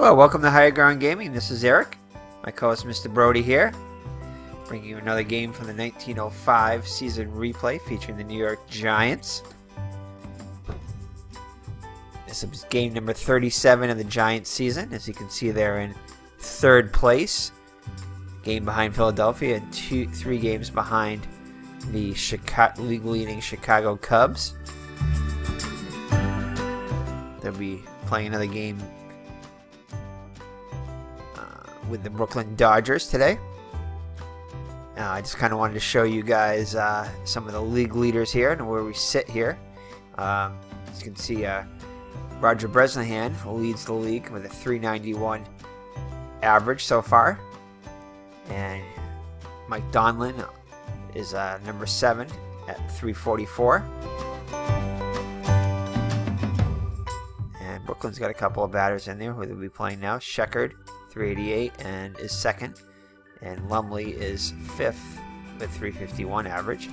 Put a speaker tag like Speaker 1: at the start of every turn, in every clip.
Speaker 1: Hello, welcome to Higher Ground Gaming. This is Eric. My co-host Mr. Brody here, bringing you another game from the 1905 season replay featuring the New York Giants. This is game number 37 of the Giants season. As you can see, they're in third place. Game behind Philadelphia and 3 games behind the league-leading Chicago Cubs. They'll be playing another game with the Brooklyn Dodgers today. I just kind of wanted to show you guys some of the league leaders here and where we sit here. As you can see, Roger Bresnahan leads the league with a 391 average so far. And Mike Donlin is number 7 at 344. And Brooklyn's got a couple of batters in there who they'll be playing now. Sheckard, 388, and is second. And Lumley is 5th with 351 average.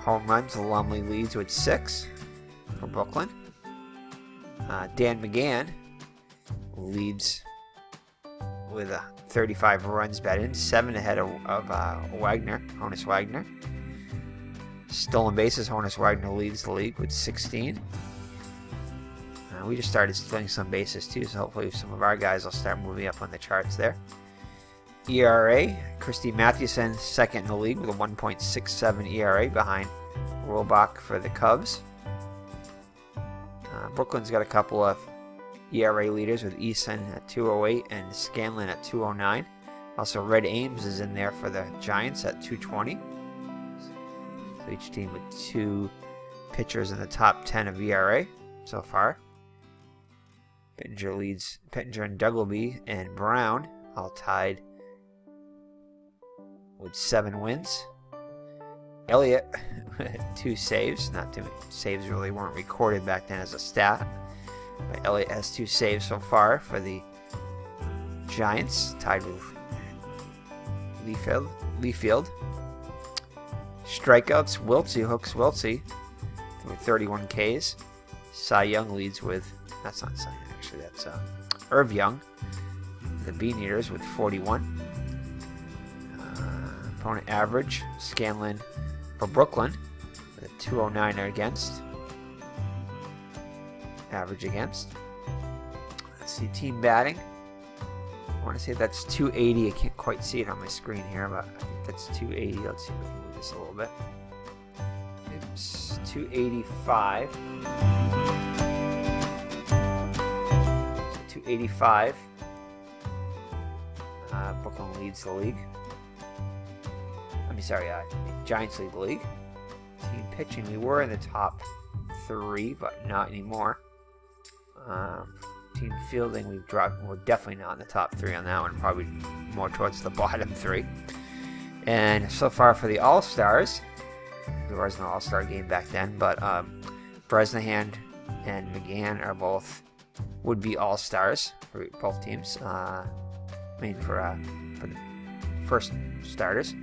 Speaker 1: Home runs, Lumley leads with 6 for Brooklyn. Dan McGann leads with 35 runs batted in, 7 ahead of Honus Wagner. Stolen bases, Honus Wagner leads the league with 16. We just started stealing some bases too, so hopefully some of our guys will start moving up on the charts there. ERA, Christy Mathewson second in the league with a 1.67 ERA behind Robach for the Cubs. Brooklyn's got a couple of ERA leaders with Eason at 208 and Scanlon at 209. Also, Red Ames is in there for the Giants at 220. So each team with 2 pitchers in the top 10 of ERA so far. Pittenger and Duggleby and Brown all tied with 7 wins. Elliott 2 saves. Not too many saves really weren't recorded back then as a stat. But Elliott has 2 saves so far for the Giants, tied with Leafield. Strikeouts, Hooks Wiltsey with 31 Ks. Cy Young leads with, that's not Cy Young actually, that's Irv Young. The Bean Eaters with 41. Opponent average, Scanlon for Brooklyn with a 209 against. Average against. Let's see, team batting. I want to say that's 280. I can't quite see it on my screen here, but I think that's 280. Let's see if we can move this a little bit. It's 285. 285. Brooklyn leads the league. Giants lead the league. Team pitching, we were in the top 3, but not anymore. Team fielding, we've dropped. We're definitely not in the top 3 on that one. Probably more towards the bottom 3. And so far for the All-Stars, there was no All-Star game back then, but Bresnahan and McGann are both would-be All-Stars for both teams. For the first starters.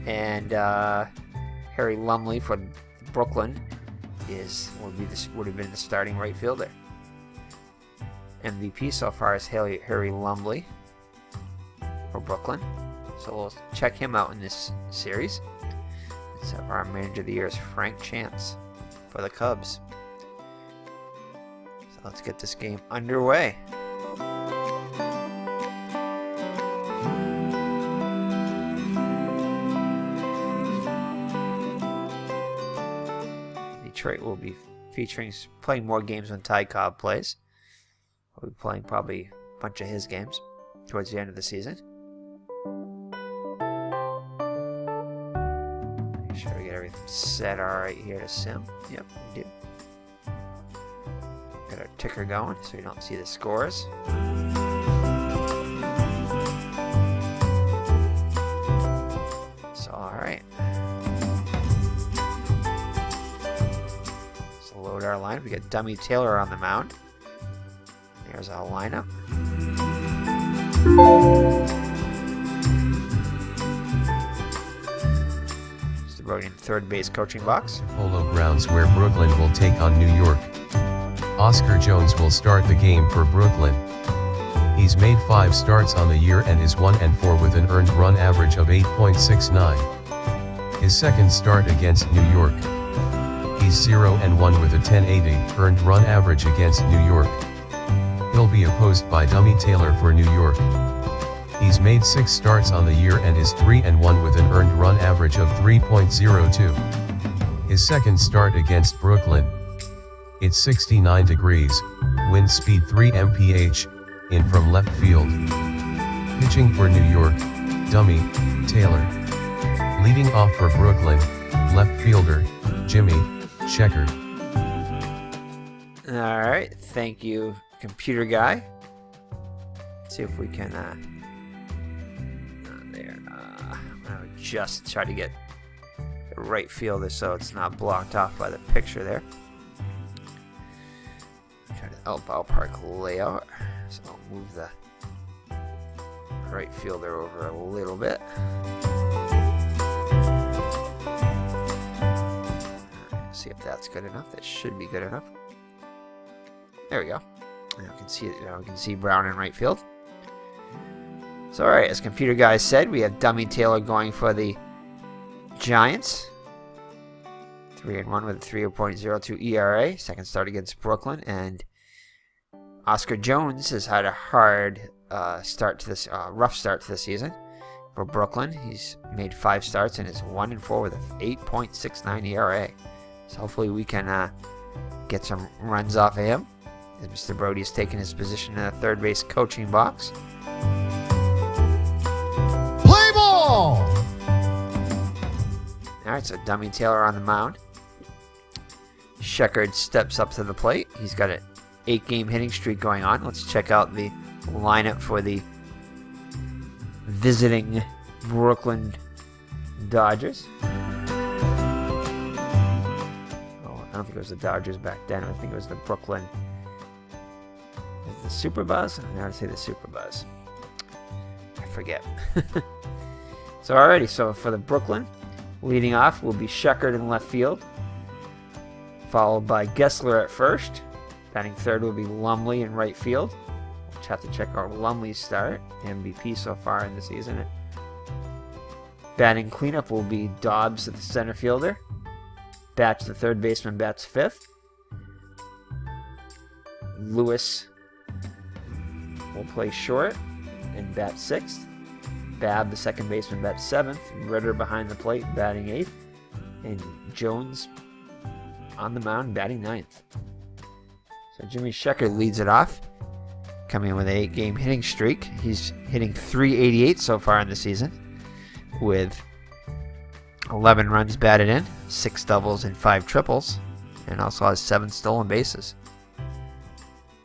Speaker 1: And Harry Lumley for Brooklyn would have been the starting right fielder. MVP so far is Harry Lumley for Brooklyn. So we'll check him out in this series. So our manager of the year is Frank Chance for the Cubs. So let's get this game underway. Detroit will be playing more games when Ty Cobb plays. We'll be playing probably a bunch of his games towards the end of the season. Make sure we get everything set alright here to sim. Yep, we do. Got our ticker going so you don't see the scores. So, alright. So load our line. We got Dummy Taylor on the mound. There's our lineup. Mr. Brody in third base coaching box.
Speaker 2: Polo Grounds where Brooklyn will take on New York. Oscar Jones will start the game for Brooklyn. He's made 5 starts on the year and is 1-4 with an earned run average of 8.69. His second start against New York. He's 0-1 with a 10.80 earned run average against New York. He'll be opposed by Dummy Taylor for New York. He's made 6 starts on the year and is 3-1 with an earned run average of 3.02. His second start against Brooklyn. It's 69 degrees, wind speed 3 mph, in from left field. Pitching for New York, Dummy Taylor. Leading off for Brooklyn, left fielder, Jimmy Sheckard.
Speaker 1: Alright, thank you, computer guy. Let's see if we can, there, I'm gonna just try to get the right fielder so it's not blocked off by the picture there. Try to ballpark layout, so I'll move the right fielder over a little bit. See if that's good enough. That should be good enough. There we go. Now we can see it. Now we can see Brown in right field. So, all right, as computer guy said, we have Dummy Taylor going for the Giants. 3-1 with a 3.02 ERA. Second start against Brooklyn, and Oscar Jones has had a hard start to this rough start to the season for Brooklyn. He's made 5 starts and is 1-4 with an 8.69 ERA. So hopefully we can get some runs off of him, as Mr. Brody's taken his position in the third base coaching box.
Speaker 3: Play ball!
Speaker 1: Alright, so Dummy Taylor on the mound. Sheckard steps up to the plate. He's got an 8-game hitting streak going on. Let's check out the lineup for the visiting Brooklyn Dodgers. I don't think it was the Dodgers back then. I think it was the Brooklyn. The Superbas? I gotta say the Superbas. I forget. So alrighty, so for the Brooklyn, leading off will be Sheckard in left field, followed by Gessler at first. Batting third will be Lumley in right field. We'll have to check out Lumley's start. MVP so far in the season. Batting cleanup will be Dobbs at the center fielder. Batch, the third baseman, bats 5th. Lewis will play short and bat 6th. Babb, the second baseman, bats 7th. Ritter behind the plate, batting 8th. And Jones on the mound, batting 9th. So Jimmy Sheckard leads it off, coming in with an 8-game hitting streak. He's hitting .388 so far in the season, with 11 runs batted in, 6 doubles and 5 triples, and also has 7 stolen bases.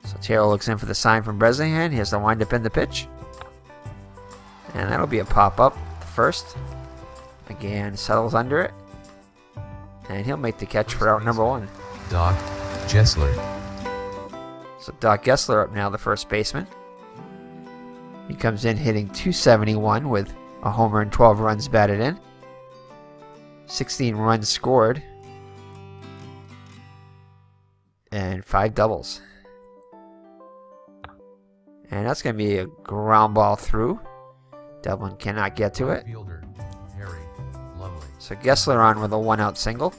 Speaker 1: So Taylor looks in for the sign from Bresnahan. He has to wind up in the pitch, and that'll be a pop-up first. Again, settles under it, and he'll make the catch for out number 1.
Speaker 2: Doc Gessler.
Speaker 1: So Doc Gessler up now, the first baseman. He comes in hitting .271 with a homer and 12 runs batted in. 16 runs scored, and 5 doubles. And that's going to be a ground ball through. Devlin cannot get to it.
Speaker 2: Fielder, Harry Lumley.
Speaker 1: So Gessler on with a 1-out single.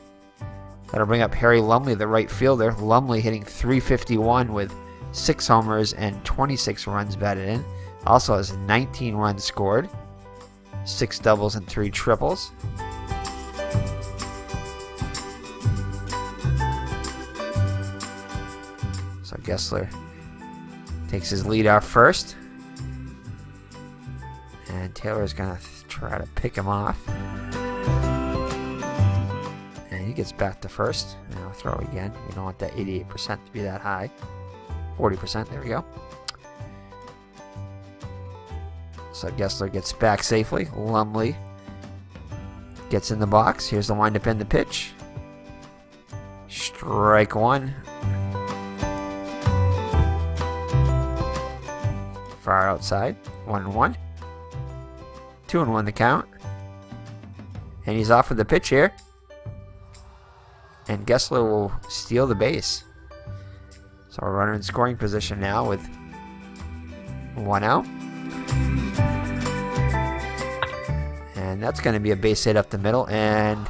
Speaker 1: That'll bring up Harry Lumley, the right fielder. Lumley hitting .351 with 6 homers and 26 runs batted in. Also has 19 runs scored, 6 doubles and 3 triples. So Gessler takes his lead off first, and Taylor's going to try to pick him off. And he gets back to first. And I'll throw again. We don't want that 88% to be that high. 40%, there we go. So Gessler gets back safely. Lumley gets in the box. Here's the windup in the pitch. Strike 1. Far outside. 1-1. 2-1 the count. And he's off with the pitch here. And Gessler will steal the base. So a runner in scoring position now with 1 out. And that's going to be a base hit up the middle. And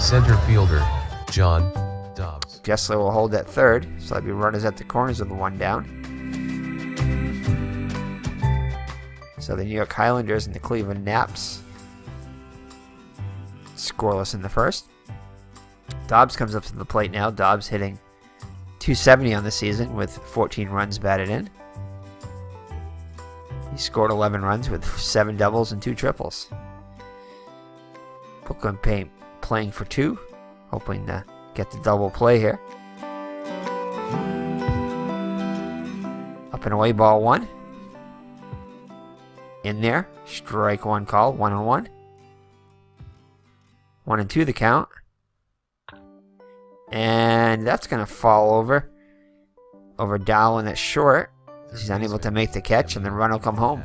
Speaker 2: Center fielder, John Dobbs.
Speaker 1: Gessler will hold at third. So that'll be runners at the corners of the 1 down. So the New York Highlanders and the Cleveland Naps scoreless in the first. Dobbs comes up to the plate now. Dobbs hitting .270 on the season with 14 runs batted in. He scored 11 runs with 7 doubles and 2 triples. Brooklyn playing for 2, hoping to get the double play here. Up and away, ball 1. In there, strike 1 call, 1-1. 1-2 the count. And that's going to fall over Dowling at short. He's unable to make the catch, and the run will come home.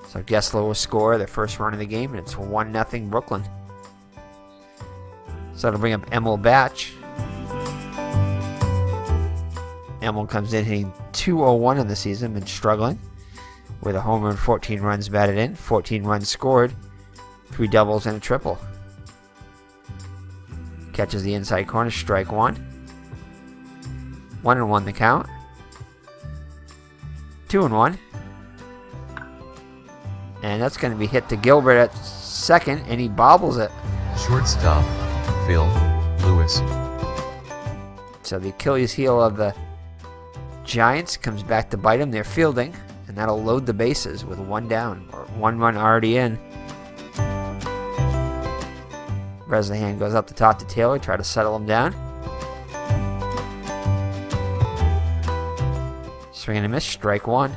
Speaker 1: So Gessler will score the first run of the game, and it's 1-0 Brooklyn. So it'll bring up Emil Batch. Emil comes in hitting .201 in the season, been struggling with a homer and 14 runs batted in, 14 runs scored, 3 doubles and a triple. Catches the inside corner, strike 1. 1-1 the count. 2-1. And that's going to be hit to Gilbert at second, and he bobbles it.
Speaker 2: Shortstop, Phil Lewis.
Speaker 1: So the Achilles heel of the Giants comes back to bite him. They're fielding, and that'll load the bases with 1 down, or 1 run already in. Bresnahan goes up the top to Taylor, try to settle him down. Swing and a miss, strike 1.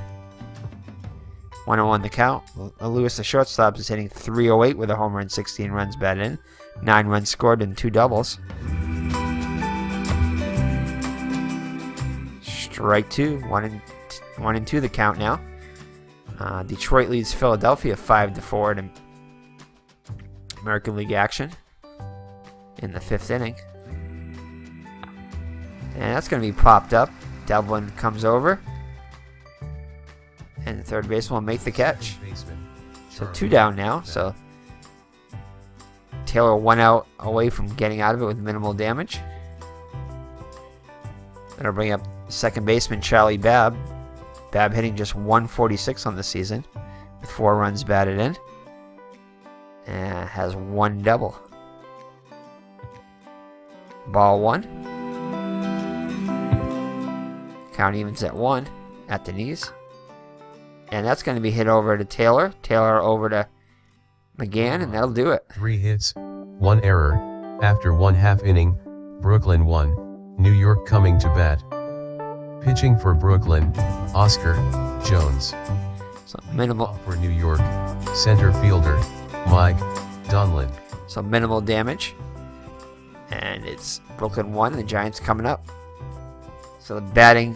Speaker 1: 1-1 the count. Lewis, the shortstop, is hitting .308 with a homer and 16 runs batted in. 9 runs scored and 2 doubles. Strike 2. 1-2 the count now. Detroit leads Philadelphia 5-4 in American League action in the 5th inning. And that's going to be popped up. Devlin comes over, and the third baseman will make the catch. So 2 down now. So Taylor 1 out away from getting out of it with minimal damage. That'll bring up second baseman Charlie Babb. Babb hitting just .146 on the season with 4 runs batted in. And has 1 double. Ball 1. Count evens at 1 at the knees. And that's going to be hit over to Taylor. Taylor over to McGann, and that'll do it.
Speaker 2: 3 hits, 1 error. After 1/2 inning, Brooklyn won. New York coming to bat. Pitching for Brooklyn, Oscar Jones.
Speaker 1: So minimal
Speaker 2: for New York, center fielder, Mike Donlin.
Speaker 1: So minimal damage. And it's Brooklyn 1, the Giants coming up. So the batting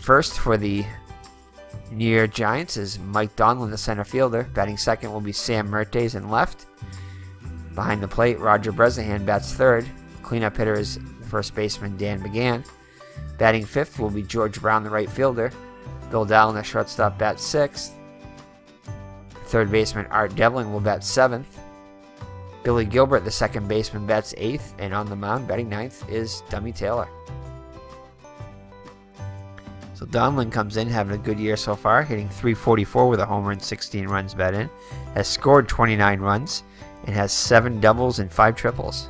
Speaker 1: first for the New York Giants is Mike Donlin, the center fielder. Batting second will be Sam Mertes in left. Behind the plate, Roger Bresnahan bats third. Cleanup hitter is first baseman Dan McGann. Batting fifth will be George Brown, the right fielder. Bill Dowling, the shortstop, bats sixth. Third baseman Art Devlin will bat seventh. Billy Gilbert, the second baseman, bats eighth. And on the mound, batting ninth, is Dummy Taylor. So Donlin comes in having a good year so far, hitting .344 with a homer and 16 runs batted in. Has scored 29 runs and has 7 doubles and 5 triples.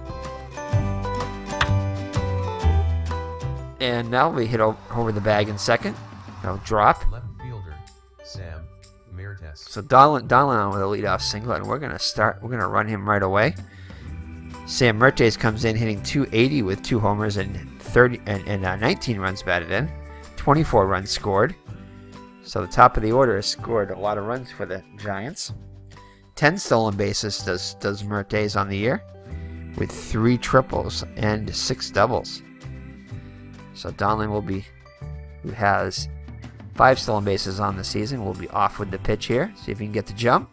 Speaker 1: And now we hit over the bag in second. No drop.
Speaker 2: Left fielder, Sam Mertes.
Speaker 1: So Donlin on with a leadoff single, and we're gonna run him right away. Sam Mertes comes in hitting .280 with 2 homers and 19 runs batted in. 24 runs scored. So the top of the order has scored a lot of runs for the Giants. 10 stolen bases does Mertes on the year, with 3 triples and 6 doubles. So Donlin who has 5 stolen bases on the season, will be off with the pitch here. See if he can get the jump.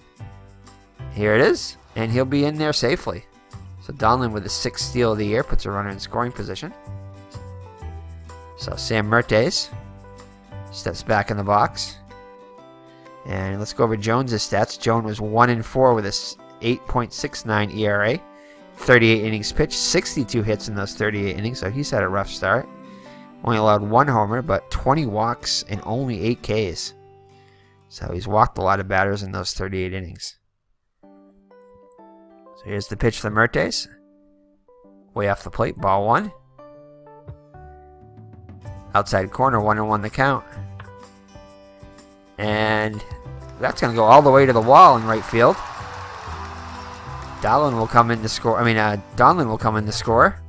Speaker 1: Here it is, and he'll be in there safely. So Donlin with the 6th steal of the year puts a runner in scoring position. So Sam Mertes steps back in the box. And let's go over Jones's stats. Jones was 1-4 with a 8.69 ERA. 38 innings pitched, 62 hits in those 38 innings, so he's had a rough start. Only allowed 1 homer, but 20 walks and only 8 Ks. So he's walked a lot of batters in those 38 innings. So here's the pitch for Mertes. Way off the plate, ball 1. Outside corner, 1-1 the count. And that's going to go all the way to the wall in right field. Donlin will come in to score. Donlin will come in to score.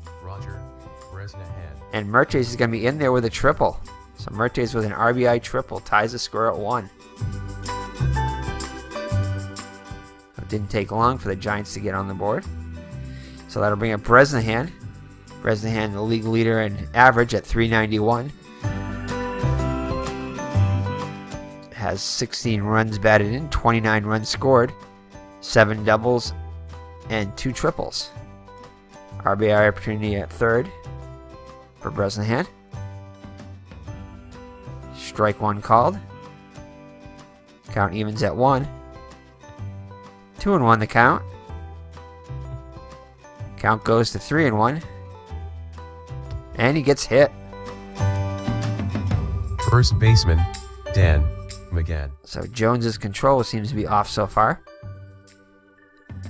Speaker 1: And Mertes is going to be in there with a triple. So Mertes with an RBI triple ties the score at 1. It didn't take long for the Giants to get on the board. So that'll bring up Bresnahan. Bresnahan, the league leader in average at .391. Has 16 runs batted in, 29 runs scored, 7 doubles, and 2 triples. RBI opportunity at 3rd for Bresnahan. Strike 1 called. Count evens at 1. 2-1 the count. Count goes to 3-1. And he gets hit.
Speaker 2: First baseman, Dan McGann.
Speaker 1: So Jones's control seems to be off so far.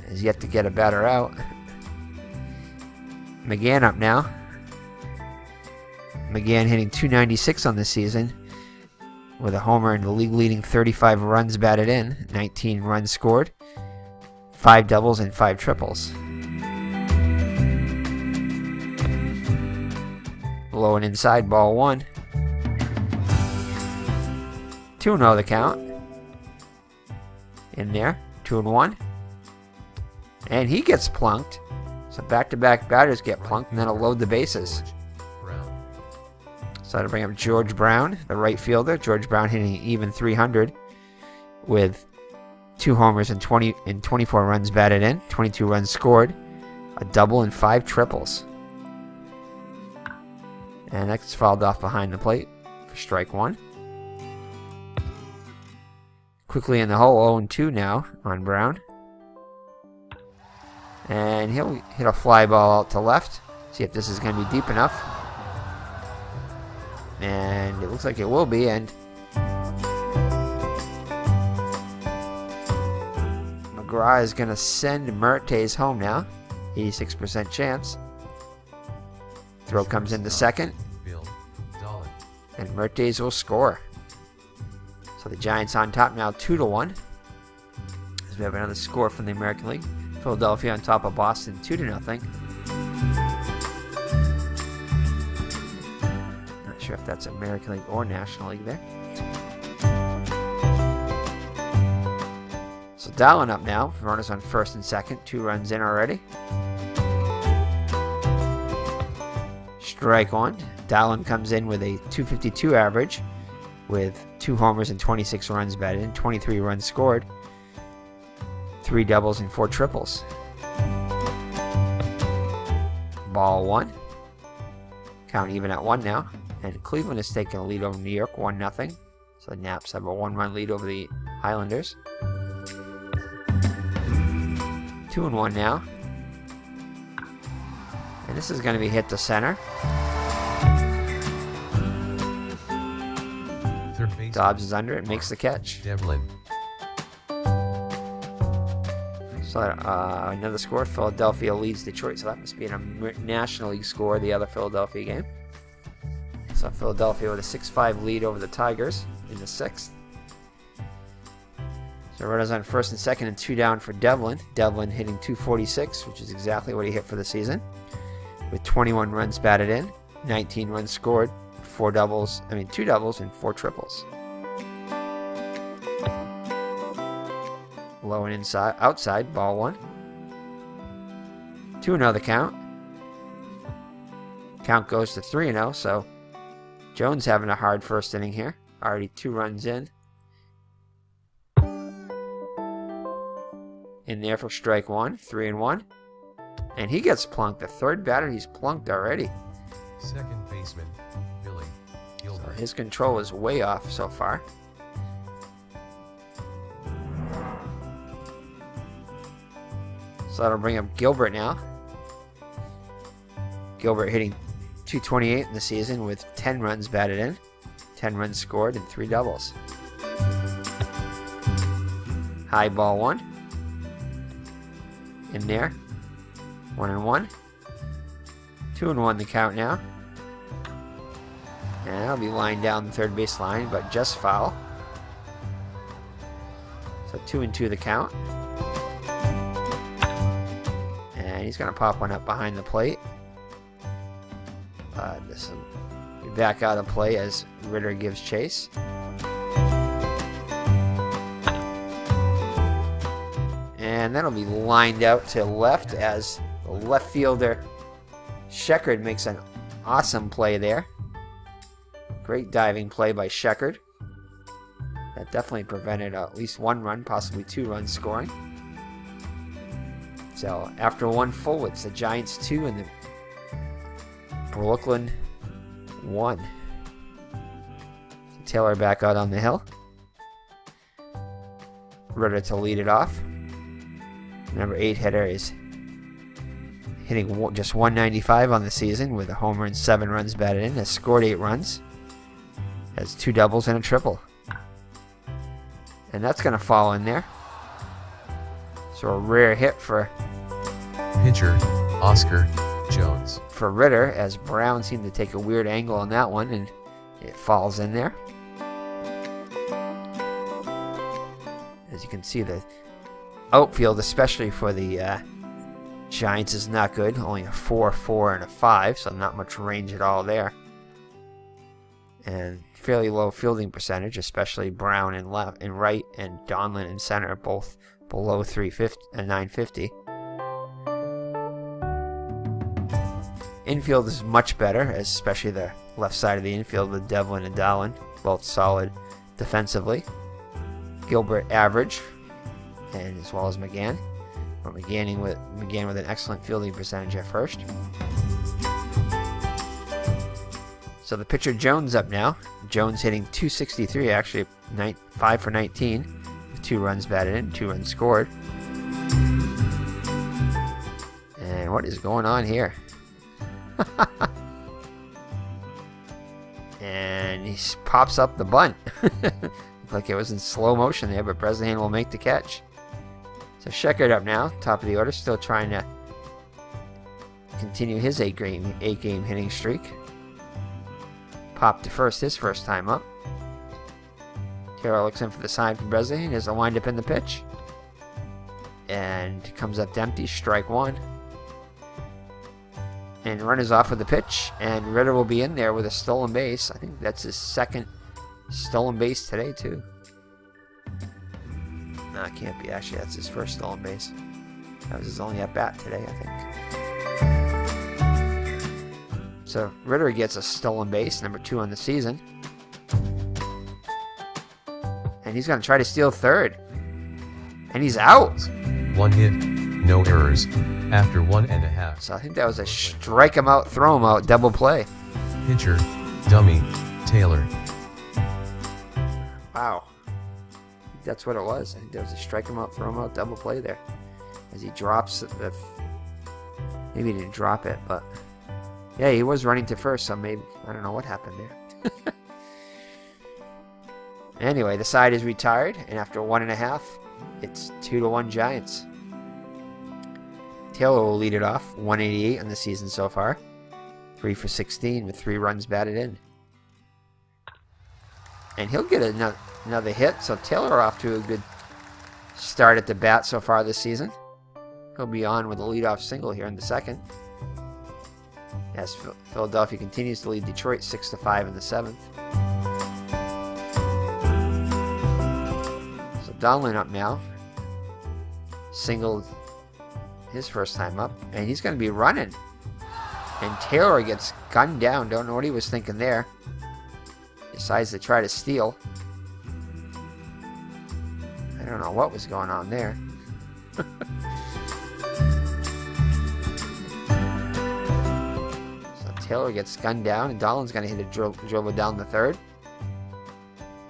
Speaker 1: Has yet to get a batter out. McGann up now. McGann hitting .296 on the season with a homer and the league leading 35 runs batted in, 19 runs scored, 5 doubles and 5 triples. Low and inside, ball 1. 2-0 the count. In there, 2-1. And he gets plunked. So back-to-back batters get plunked, and then he'll load the bases. So to bring up George Brown, the right fielder. George Brown hitting even .300 with 2 homers and 24 runs batted in, 22 runs scored, a double and 5 triples. And that's fouled off behind the plate for strike 1. Quickly in the hole, 0-2 now on Brown. And he'll hit a fly ball out to left. See if this is going to be deep enough. And it looks like it will be. And McGraw is going to send Mertes home now. 86% chance. Throw comes into second. And Mertes will score. So the Giants on top now 2-1. As we have another score from the American League. Philadelphia on top of Boston 2-0. Not sure if that's American League or National League there. So Donlin up now. Runners on first and second. 2 runs in already. Strike 1. Donlin comes in with a .252 average with 2 homers and 26 runs batted in, 23 runs scored, 3 doubles and 4 triples. Ball 1. Count even at 1 now. And Cleveland is taking a lead over New York, 1-0. So the Naps have a 1-run lead over the Highlanders. 2-1 now. And this is going to be hit to center. Dobbs is under it, makes the catch.
Speaker 2: Devlin.
Speaker 1: So another score. Philadelphia leads Detroit. So that must be in a National League score, the other Philadelphia game. So Philadelphia with a 6-5 lead over the Tigers in the 6th. So runners on first and second and 2 down for Devlin. Devlin hitting .246, which is exactly what he hit for the season, with 21 runs batted in, 19 runs scored, 2 doubles and 4 triples. Low and inside, outside, ball 1. 2-0 the count. Count goes to 3-0, so Jones having a hard first inning here. Already 2 runs in. In there for strike 1, 3-1. And he gets plunked. The third batter, he's plunked already.
Speaker 2: Second baseman, Billy Gilbert.
Speaker 1: His control is way off so far. So that'll bring up Gilbert now. Gilbert hitting .228 in the season with 10 runs batted in, 10 runs scored, and 3 doubles. High ball 1. In there. 1-1. 2-1 the count now. And that'll be lined down the third base line, but just foul. So 2-2 the count. And he's going to pop one up behind the plate. This will be back out of play as Ritter gives chase. And that'll be lined out to left as the left fielder Sheckard makes an awesome play there. Great diving play by Sheckard. That definitely prevented at least 1 run, possibly 2 runs scoring. So after 1 full, it's the Giants 2 and the Brooklyn 1. Taylor back out on the hill. Ritter to lead it off. Number 8 hitter is hitting just .195 on the season with a homer and 7 runs batted in. Has scored 8 runs. Has 2 doubles and a triple. And that's going to fall in there. So a rare hit for
Speaker 2: Pitcher, Oscar Jones.
Speaker 1: For Ritter, as Brown seemed to take a weird angle on that one, and it falls in there. As you can see, the outfield, especially for the Giants, is not good. Only a 4, 4, and a 5, so not much range at all there. And fairly low fielding percentage, especially Brown in left and right, and Donlin in center, both below 350 and 950. Infield is much better, especially the left side of the infield with Devlin and Dallin, both solid defensively. Gilbert average, and as well as McGann. But McGann with an excellent fielding percentage at first. So the pitcher Jones up now. Jones hitting .263, actually 5 for 19, with 2 runs batted in, 2 runs scored. And what is going on here? And he pops up the bunt. Looked like it was in slow motion there, but Bresnahan will make the catch. So Sheckard up now, top of the order, still trying to continue his 8-game hitting streak. Popped to first his first time up. Taylor looks in for the sign from Bresnahan. There's a windup in the pitch. And comes up empty, strike 1. And runners off with the pitch, and Ritter will be in there with a stolen base. I think that's his second stolen base today, too. No, it can't be. Actually, that's his first stolen base. That was his only at-bat today, I think. So Ritter gets a stolen base, number 2 on the season. And he's going to try to steal third. And he's out.
Speaker 2: 1 hit, no errors, after 1.5.
Speaker 1: So I think that was a strike him out, throw him out, double play.
Speaker 2: Pitcher, dummy, Taylor.
Speaker 1: Wow. That's what it was. I think there was a strike him out, throw him out, double play there. As he drops the... Maybe he didn't drop it, but... Yeah, he was running to first, so maybe... I don't know what happened there. Anyway, the side is retired, and after 1.5, it's 2-1 Giants. Taylor will lead it off, 188 on the season so far. 3 for 16 with 3 runs batted in. And he'll get another hit, so Taylor off to a good start at the bat so far this season. He'll be on with a leadoff single here in the second. As Philadelphia continues to lead Detroit 6-5 in the 7th. So Donlin up now. Singled his first time up, and he's going to be running. And Taylor gets gunned down. Don't know what he was thinking there. Decides to try to steal. I don't know what was going on there. Taylor gets gunned down, and Donald's going to hit a dribble down the third.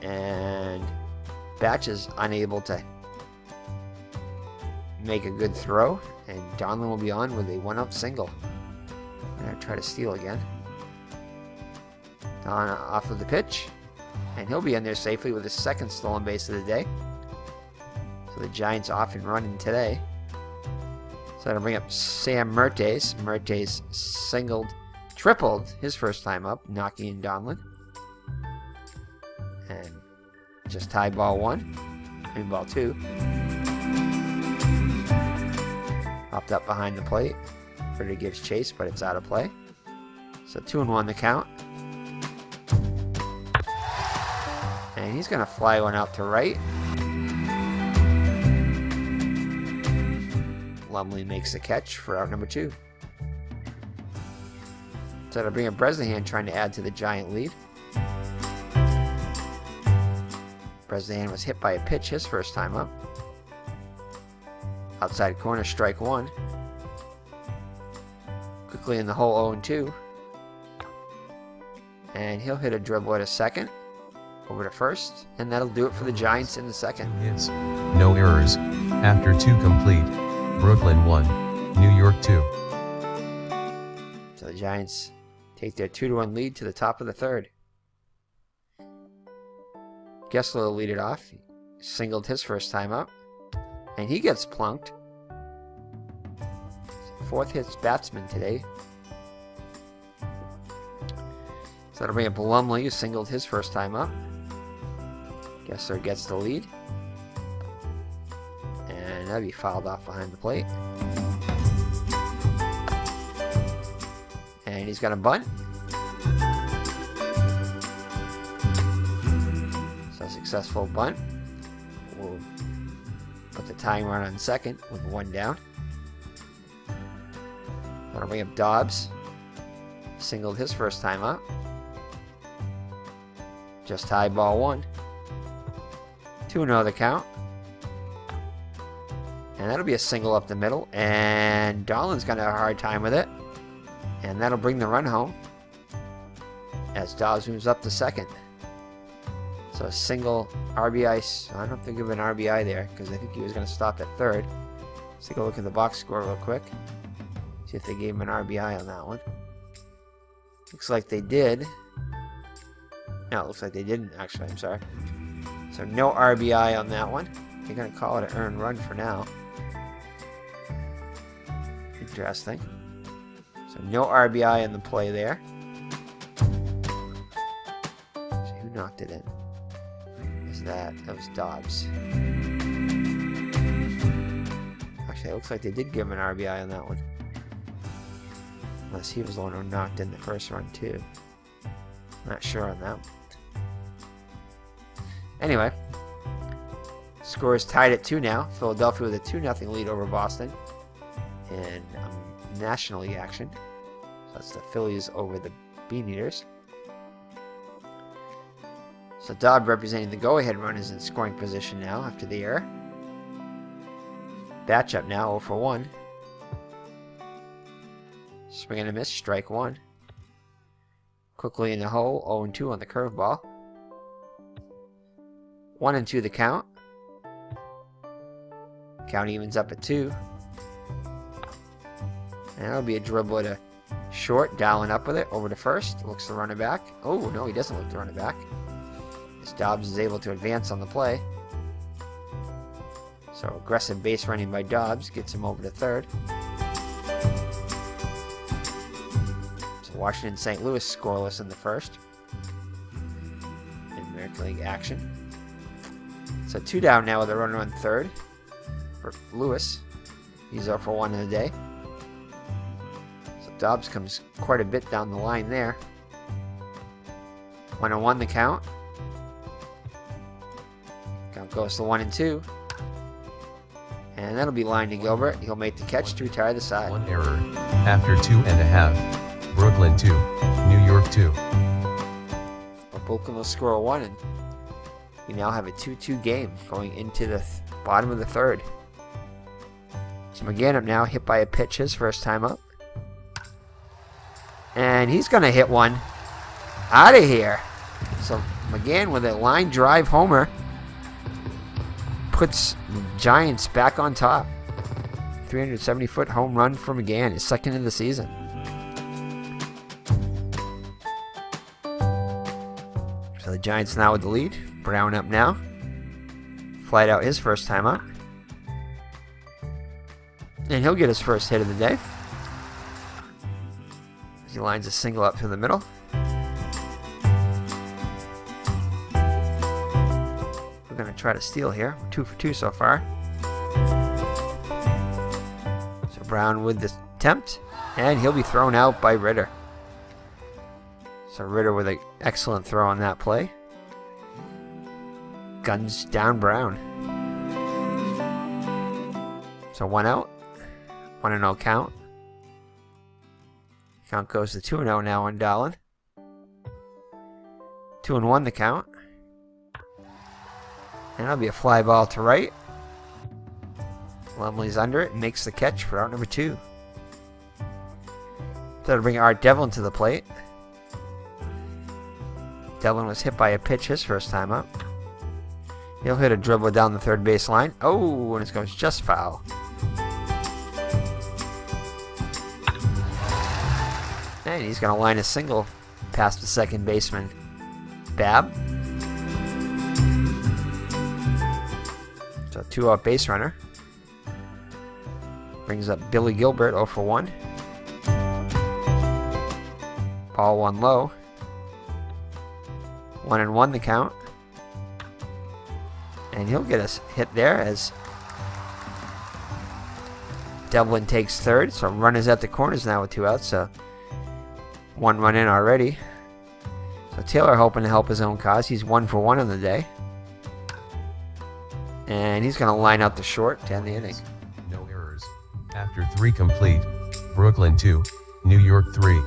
Speaker 1: And Batch is unable to make a good throw, and Donlin will be on with a 1-up single. I'm going to try to steal again. Don off of the pitch, and he'll be in there safely with his second stolen base of the day. So the Giants off and running today. So that'll bring up Sam Mertes. Mertes tripled his first time up, knocking in Donlin. And just tied ball 1. I mean ball 2. Popped up behind the plate. Further gives chase, but it's out of play. So 2-1 the count. And he's going to fly one out to right. Lumley makes the catch for out number 2. So that'll bring up Bresnahan trying to add to the Giant lead. Bresnahan was hit by a pitch his first time up. Outside corner, strike 1. Quickly in the hole, 0-2. And he'll hit a dribble at a second. Over to first. And that'll do it for the Giants in the second.
Speaker 2: Hits. No errors. After 2 complete. Brooklyn 1. New York 2.
Speaker 1: So the Giants take their 2-1 lead to the top of the third. Gessler will lead it off. He singled his first time up. And he gets plunked. 4th hits batsman today. So that'll bring up Lumley, who singled his first time up. Gessler gets the lead. And that'll be fouled off behind the plate. And he's got a bunt. So a successful bunt. We'll put the tying run on second with 1 down. That'll bring up Dobbs. Singled his first time up. Just tied ball 1. 2-0 the count. And that'll be a single up the middle. And Donlin's going to have a hard time with it. And that'll bring the run home. As Dobbs moves up to second. So a single RBI. I don't think of an RBI there, because I think he was going to stop at third. Let's take a look at the box score real quick. See if they gave him an RBI on that one. Looks like they did. No, it looks like they didn't, actually. I'm sorry. So no RBI on that one. They're going to call it an earned run for now. Interesting. So no RBI in the play there. So who knocked it in? That was Dobbs. Actually, it looks like they did give him an RBI on that one. Unless he was the one who knocked in the first run too. Not sure on that one. Anyway, score is tied at 2 now. Philadelphia with a 2-0 lead over Boston in National League action. So that's the Phillies over the Bean Eaters. So Dobb, representing the go-ahead run, is in scoring position now after the error. Batch up now, 0 for 1. Swing and a miss, strike 1. Quickly in the hole, 0-2 on the curveball. 1-2 the count. Count evens up at 2. And that'll be a dribble to short, dialing up with it, over to first. Looks to run it back. Oh, no, he doesn't look to run it back. Dobbs is able to advance on the play. So aggressive base running by Dobbs gets him over to third. So Washington St. Louis scoreless in the first. In American League action. So 2 down now with a runner on third for Lewis. He's 0 for 1 in the day. So Dobbs comes quite a bit down the line there. 1-1 the count. Count goes to 1-2. And that'll be lined to Gilbert. He'll make the catch to retire the side.
Speaker 2: 1 error. After 2.5. Brooklyn 2. New York 2.
Speaker 1: Well, Brooklyn will score 1, and we now have a 2-2 game going into the bottom of the third. So McGann up now, hit by a pitch his first time up. And And he's going to hit one out of here. So McGann with a line drive homer puts the Giants back on top. 370-foot home run for McGann, his second of the season. So the Giants now with the lead. Brown up now. Flied out his first time up. And he'll get his first hit of the day. He lines a single up to the middle. We're going to try to steal here. 2 for 2 so far. So Brown with the attempt. And he'll be thrown out by Ritter. So Ritter with an excellent throw on that play. Guns down Brown. So 1 out. 1-0 count. Count goes to 2-0 now on Dahlin. 2-1 the count. And that'll be a fly ball to right. Lumley's under it and makes the catch for out number 2. That'll bring Art Devlin to the plate. Devlin was hit by a pitch his first time up. He'll hit a dribble down the third base line. Oh, and it goes just foul. And he's going to line a single past the second baseman, Babb. So 2-out base runner. Brings up Billy Gilbert, 0 for 1. Ball 1 low. 1-1 the count. And he'll get a hit there as Devlin takes third. So runners at the corners now with 2 outs. So 1 run in already. So Taylor hoping to help his own cause. He's 1 for 1 on the day. And he's going to line out the short to end the inning.
Speaker 2: No errors. After 3 complete, Brooklyn 2, New York 3.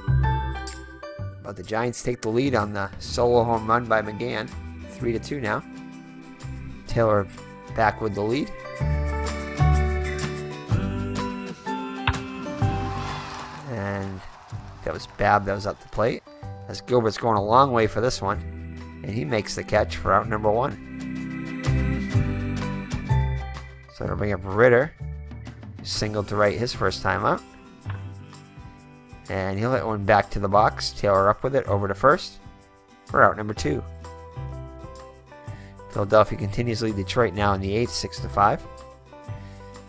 Speaker 1: But the Giants take the lead on the solo home run by McGann. 3-2 now. Taylor back with the lead. And that was Babb that was up the plate. As Gilbert's going a long way for this one. And he makes the catch for out number 1. So it'll bring up Ritter. Singled to right his first time up. And he'll hit one back to the box. Taylor up with it over to first for out number 2. Philadelphia continues to lead Detroit now in the 8th, 6-5.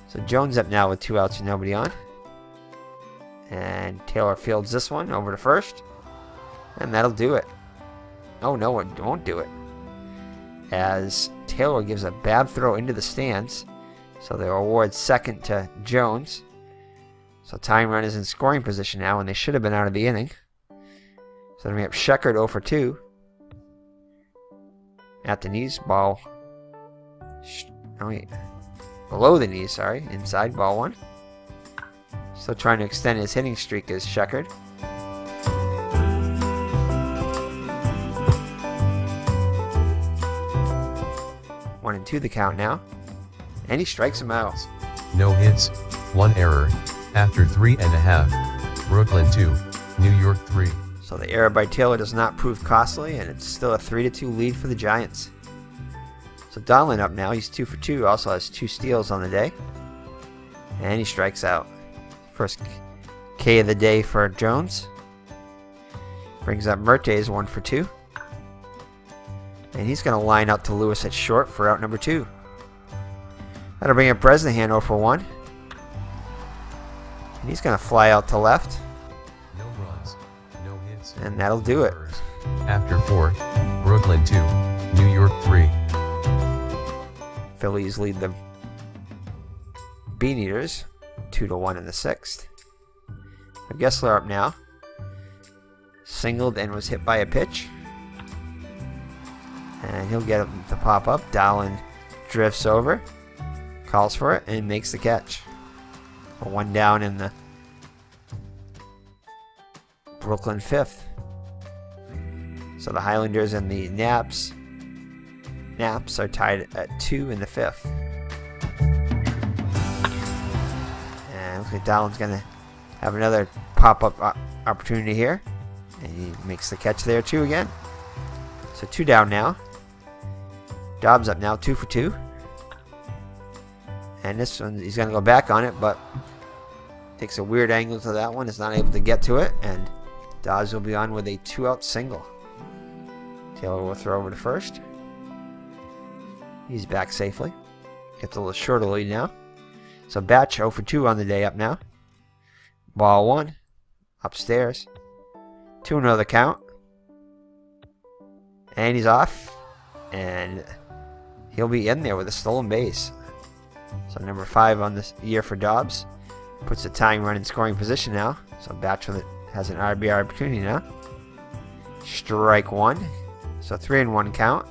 Speaker 1: So Jones up now with 2 outs and nobody on. And Taylor fields this one over to first. And that'll do it. Oh no, it won't do it. As Taylor gives a bad throw into the stands. So they'll award second to Jones. So tying run is in scoring position now, and they should have been out of the inning. So then we have Sheckard 0 for 2. At the knees, ball. Below the knees, sorry. Inside, ball 1. Still trying to extend his hitting streak is Sheckard. 1-2 the count now. And he strikes him out.
Speaker 2: No hits, 1 error. After 3.5, Brooklyn 2, New York 3.
Speaker 1: So the error by Taylor does not prove costly, and it's still a 3-2 lead for the Giants. So Donlin up now. He's 2 for 2. Also has 2 steals on the day. And he strikes out. First K of the day for Jones. Brings up Mertes 1 for 2. And he's going to line out to Lewis at short for out number 2. That'll bring up Bresnahan 0 for 1. And he's going to fly out to left.
Speaker 2: No runs, no hits.
Speaker 1: And that'll do it.
Speaker 2: After 4, Brooklyn 2, New York 3.
Speaker 1: Phillies lead the Beaneaters 2-1 in the 6th. Gessler up now. Singled and was hit by a pitch. And he'll get him to pop up. Dowling drifts over. Calls for it and makes the catch. 1 down in the Brooklyn 5th. So the Highlanders and the Naps are tied at 2 in the 5th. And looks like Dowling's going to have another pop-up opportunity here. And he makes the catch there too again. So 2 down now. Dobbs up now, 2 for 2. And this one, he's going to go back on it, but takes a weird angle to that one. Is not able to get to it, and Dobbs will be on with a 2-out single. Taylor will throw over to first. He's back safely. Gets a little shorter lead now. So Batch 0 for 2 on the day up now. Ball 1. Upstairs. 2-0 the count. And he's off. And he'll be in there with a stolen base. So number 5 on this year for Dobbs. Puts the tying run in scoring position now. So Batch has an RBI opportunity now. Strike 1. So 3-1 count.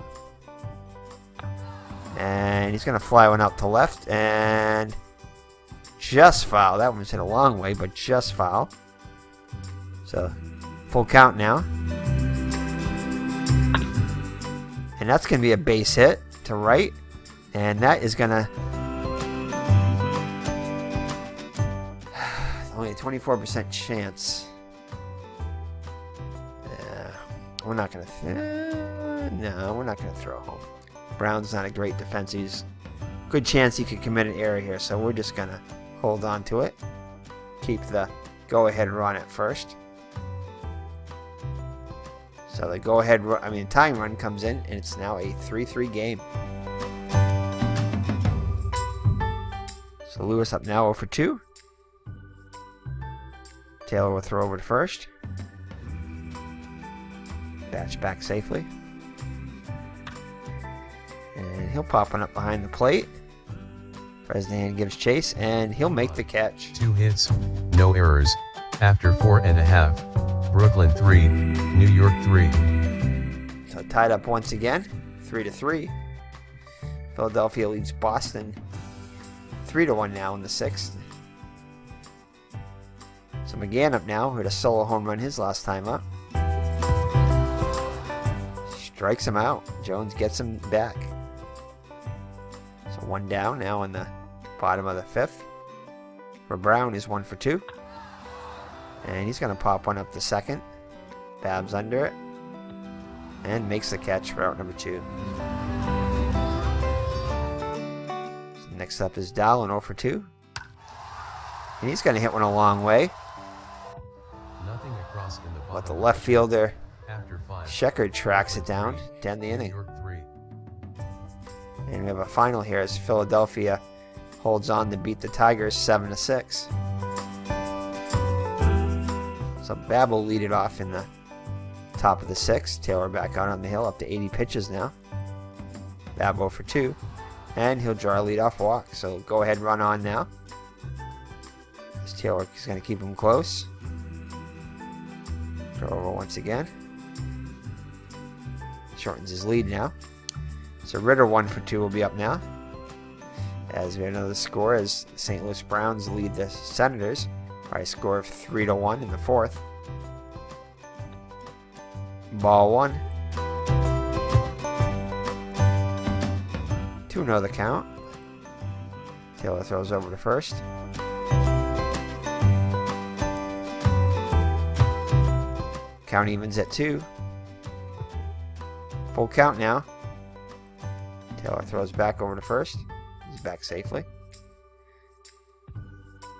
Speaker 1: And he's going to fly one out to left. And just foul. That one's hit a long way, but just foul. So full count now. And that's going to be a base hit to right. And that is going to... only a 24% chance. We're not going to... no, we're not going to throw home. Brown's not a great defense. He's good chance he could commit an error here. So we're just going to hold on to it. Keep the go-ahead run at first. So the go-ahead, tying run comes in, and it's now a 3-3 game. So Lewis up now 0 for 2. Taylor will throw over to first. Batch back safely. And he'll pop one up behind the plate. Bresnahan gives chase, and he'll make the catch.
Speaker 2: 2 hits, no errors, after 4.5. Brooklyn 3, New York 3.
Speaker 1: So tied up once again, 3-3. Philadelphia leads Boston 3-1 now in the 6th. So McGann up now, who had a solo home run his last time up. Strikes him out. Jones gets him back. So 1 down now in the bottom of the 5th. For Brown is 1 for 2. And he's going to pop one up the second. Babs under it. And makes the catch for out number 2. So next up is Dowling 0 for 2. And he's going to hit one a long way.
Speaker 2: Nothing across in the
Speaker 1: But the left fielder,
Speaker 2: after 5.
Speaker 1: Sheckard, tracks it down to end the inning.
Speaker 2: New York 3.
Speaker 1: And we have a final here as Philadelphia holds on to beat the Tigers 7-6. So Babb will lead it off in the top of the 6th. Taylor back out on the hill, up to 80 pitches now. Babb 0 for 2. And he'll draw a leadoff walk. So go ahead, run on now. As Taylor is going to keep him close. Throw over once again. Shortens his lead now. So Ritter 1 for 2 will be up now. As we have another score as the St. Louis Browns lead the Senators by a score of 3-1 in the 4th. Ball 1. 2-0 the count. Taylor throws over to first. Count evens at 2. Full count now. Taylor throws back over to first. He's back safely.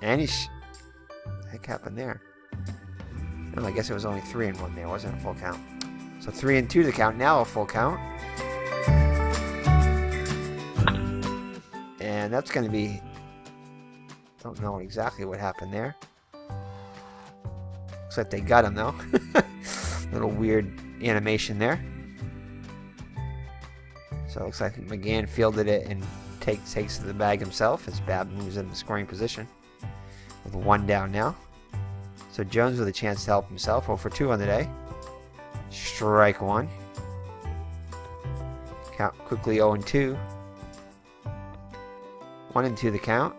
Speaker 1: And he's... What the heck happened there? No, I guess it was only 3-1 there. It wasn't a full count. So 3-2 the count. Now a full count. And that's going to be... Don't know exactly what happened there. Looks like they got him though. Little weird animation there. So it looks like McGann fielded it and takes to the bag himself as Babb moves in the scoring position. With 1 down now. So Jones with a chance to help himself. 0 for 2 on the day. Strike 1. Count quickly 0-2. 1-2 the count.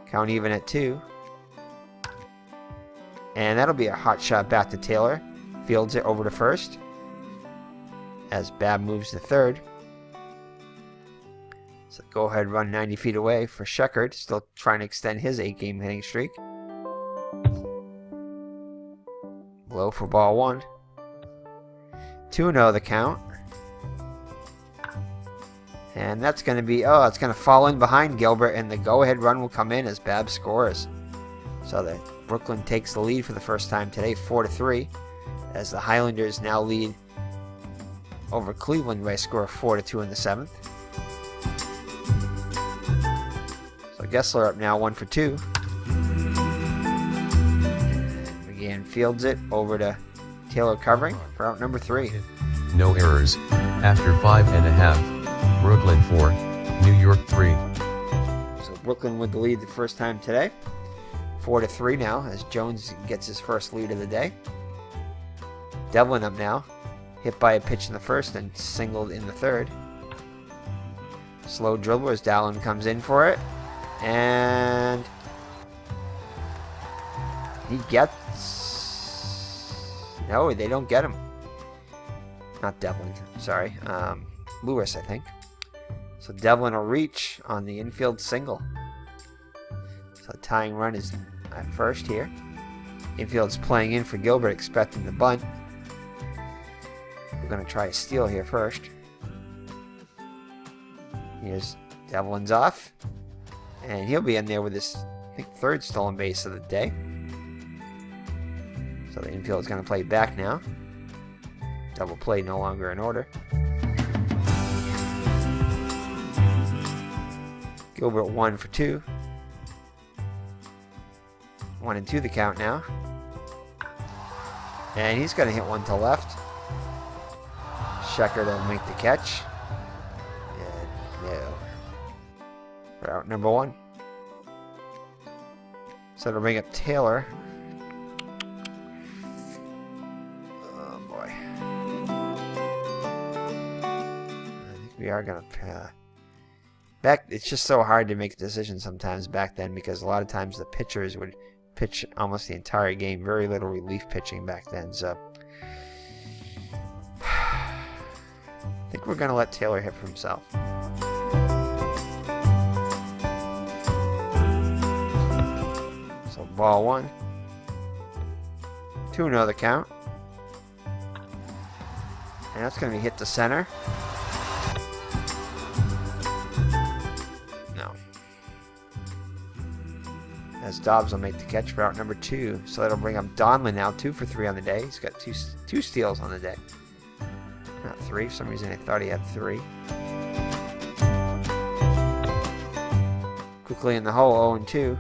Speaker 1: Count even at 2. And that'll be a hot shot back to Taylor. Fields it over to first. As Babb moves to third. So go ahead, run 90 feet away for Sheckard. Still trying to extend his 8-game hitting streak. Low for ball 1. 2-0 the count. And that's going to be, it's going to fall in behind Gilbert, and the go-ahead run will come in as Babb scores. So the Brooklyn takes the lead for the first time today, 4-3, as the Highlanders now lead over Cleveland by a score of 4-2 in the 7th. So Gessler up now 1 for 2. McGann fields it over to Taylor covering for out number 3.
Speaker 2: No errors. After 5.5. Brooklyn 4, New York 3.
Speaker 1: So Brooklyn with the lead the first time today. 4-3 now as Jones gets his first lead of the day. Devlin up now. Hit by a pitch in the first and singled in the third. Slow dribble as Dallin comes in for it. And he gets... No, they don't get him. Not Devlin, sorry. Lewis, I think. So Devlin will reach on the infield single. So the tying run is at first here. Infield's playing in for Gilbert, expecting the bunt. We're going to try a steal here first. Here's Devlin's off. And he'll be in there with his, I think, third stolen base of the day. So the infield is going to play back now. Double play no longer in order. Gilbert 1 for 2. 1-2 the count now. And he's going to hit one to left. Schecker will make the catch. And no. For out number 1. So it'll bring up Taylor. Oh boy. I think we are going to... it's just so hard to make a decision sometimes back then, because a lot of times the pitchers would pitch almost the entire game. Very little relief pitching back then. So I think we're going to let Taylor hit for himself. So ball 1. 2-0 the count. And that's going to be hit to center. As Dobbs will make the catch for out number 2. So that'll bring up Donlin now, 2 for 3 on the day. He's got two steals on the day. Not 3. For some reason I thought he had 3. Quickly in the hole, 0-2.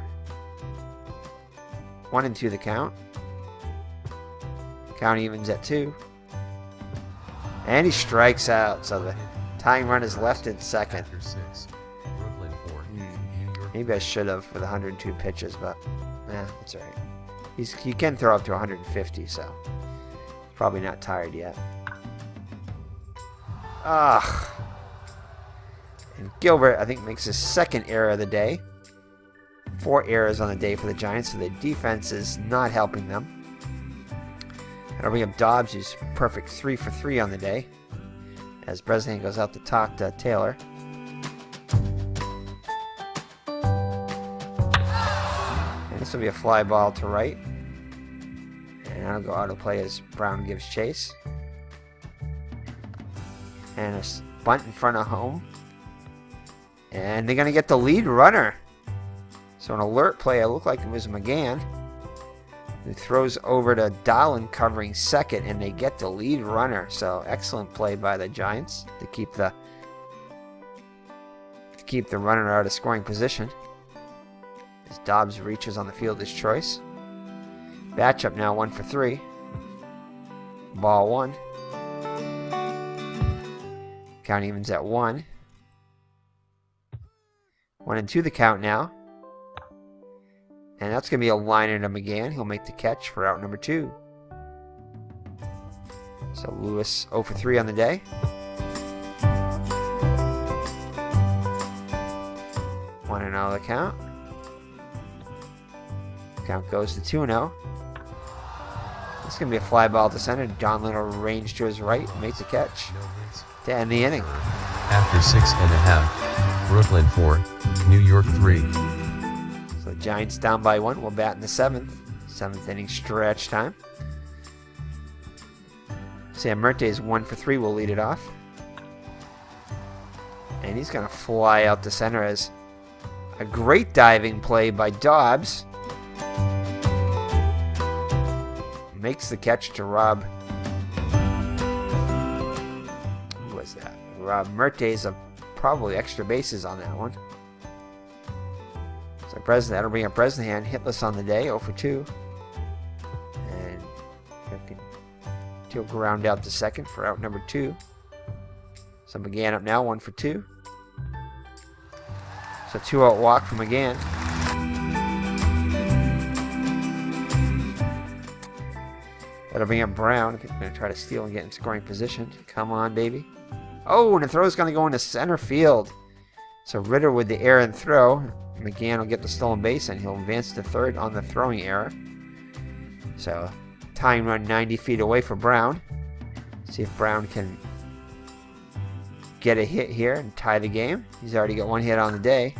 Speaker 1: 1-2 the count. Count evens at 2. And he strikes out. So the tying run is left at second.
Speaker 2: After 6. Brooklyn 4.
Speaker 1: Maybe I should have with 102 pitches, but that's alright. He can throw up to 150, so he's probably not tired yet. And Gilbert, I think, makes his second error of the day. 4 errors on the day for the Giants, so the defense is not helping them. That'll bring up Dobbs, who's perfect 3 for 3 on the day, as Bresnahan goes out to talk to Taylor. This will be a fly ball to right. And I'll go auto play as Brown gives chase. And a bunt in front of home. And they're going to get the lead runner. So an alert play, it looked like it was McGann, who throws over to Dallin covering second, and they get the lead runner. So excellent play by the Giants to keep the runner out of scoring position. As Dobbs reaches on the fielder's choice. Batch up now 1 for 3. Ball 1. Count evens at 1. 1-2 the count now. And that's going to be a liner to McGann. He'll make the catch for out number 2. So Lewis 0 for 3 on the day. One and out of the count. Count goes to 2-0. This is going to be a fly ball to center. Donlin will range to his right and make the catch to end the inning.
Speaker 2: After 6.5, Brooklyn 4, New York 3.
Speaker 1: So the Giants down by 1. We'll bat in the 7th. 7th inning stretch time. Sam Merte's 1 for 3 will lead it off. And he's going to fly out to center as a great diving play by Dobbs. Makes the catch to Rob. Who was that? Rob Merte's probably extra bases on that one. So that'll bring up Bresnahan hitless on the day, 0 for 2. And he'll ground out to second for out number 2. So McGann up now, 1 for 2. So 2-out walk from McGann. That'll bring up Brown. He's going to try to steal and get in scoring position. Come on, baby. Oh, and the throw is going to go into center field. So Ritter with the errant throw. McGann will get the stolen base, and he'll advance to third on the throwing error. So tying run 90 feet away for Brown. See if Brown can get a hit here and tie the game. He's already got 1 hit on the day.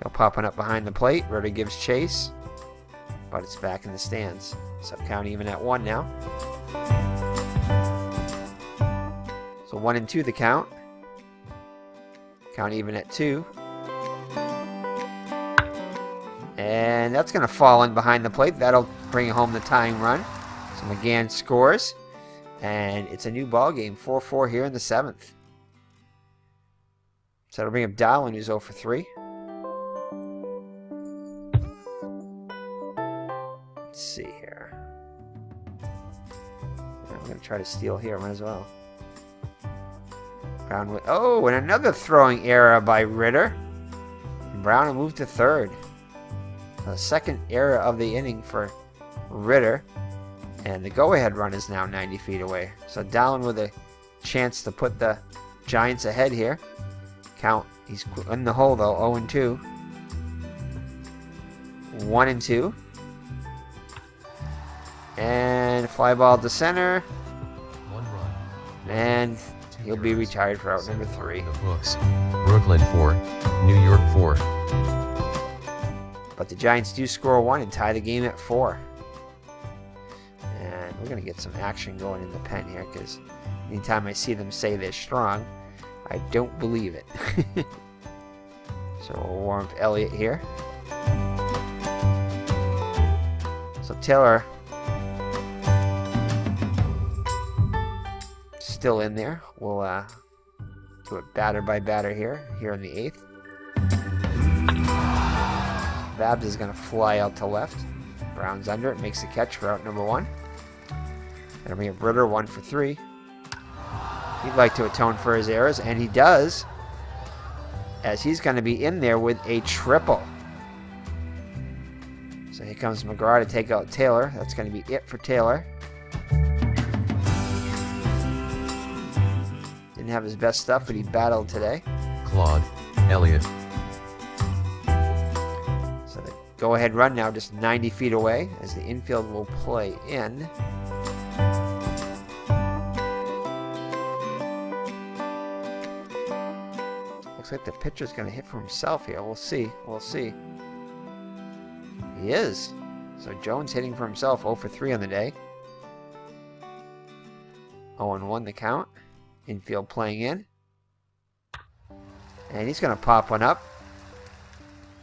Speaker 1: He'll popping up behind the plate. Ritter gives chase, but it's back in the stands. So count even at 1 now. So 1 and 2 the count. Count even at 2. And that's going to fall in behind the plate. That'll bring home the tying run. So McGann scores. And it's a new ball game. 4-4 here in the 7th. So that'll bring up Dowling, who's 0 for 3. Let's see here. I'm going to try to steal here. Might as well. Brown with, oh, and another throwing error by Ritter. Brown will move to third. The second error of the inning for Ritter. And the go-ahead run is now 90 feet away. So Dowling with a chance to put the Giants ahead here. Count, he's in the hole though, 0 and 2. 1 and 2. And fly ball to center.
Speaker 2: 1 run.
Speaker 1: And he'll be retired for out number 3.
Speaker 2: The books. Brooklyn 4, New York 4.
Speaker 1: But the Giants do score 1 and tie the game at 4. And we're going to get some action going in the pen here, because anytime I see them say they're strong, I don't believe it. So we'll warm up Elliott here. So Taylor still in there. We'll do it batter by batter here in the 8th. Babs is going to fly out to left. Brown's under it, makes the catch for out number 1. That'll bring up Ritter, 1 for 3. He'd like to atone for his errors, and he does, as he's going to be in there with a triple. So here comes McGraw to take out Taylor. That's going to be it for Taylor. Didn't have his best stuff, but he battled today.
Speaker 2: Claude, Elliott.
Speaker 1: So the go-ahead run now just 90 feet away as the infield will play in. Looks like the pitcher's going to hit for himself here. We'll see. We'll see. He is. So Jones hitting for himself, 0 for 3 on the day. 0 and 1 the count. Infield playing in. And he's going to pop one up.